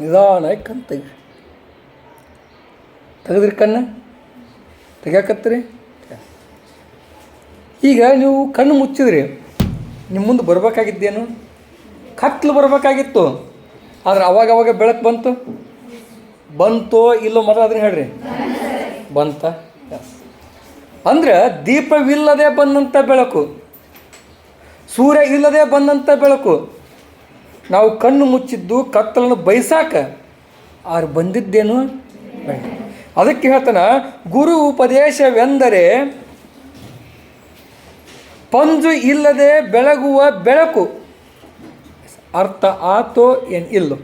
ನಿಧಾನಾಗಿ ಕಣ್ಣು ತೆಗೆದ್ರಿ ಕಣ್ಣು ತೆಗ್ಯಾಕತ್ತೀರಿ. ಈಗ ನೀವು ಕಣ್ಣು ಮುಚ್ಚಿದ್ರಿ, ನಿಮ್ಮ ಮುಂದೆ ಬರಬೇಕಾಗಿದ್ದೇನು? ಕತ್ಲು ಬರಬೇಕಾಗಿತ್ತು. ಆದ್ರೆ ಅವಾಗ ಬೆಳಕು ಬಂತೋ ಇಲ್ಲೋ ಮೊದಲು ಅದನ್ನ ಹೇಳ್ರಿ. ಬಂತ? ಅಂದ್ರೆ ದೀಪವಿಲ್ಲದೆ ಬಂದಂಥ ಬೆಳಕು, ಸೂರ್ಯ ಇಲ್ಲದೆ ಬಂದಂಥ ಬೆಳಕು. ನಾವು ಕಣ್ಣು ಮುಚ್ಚಿದ್ದು ಕತ್ತಲನ್ನು ಬಯಸಾಕ, ಆರು ಬಂದಿದ್ದೇನು ಬೆಳಕು. ಅದಕ್ಕೆ ಹೇಳ್ತಾನ, ಗುರು ಉಪದೇಶವೆಂದರೆ ಪಂಜು ಇಲ್ಲದೆ ಬೆಳಗುವ ಬೆಳಕು. ಅರ್ಥ ಆತೋ ಏನು ಇಲ್ಲೋ?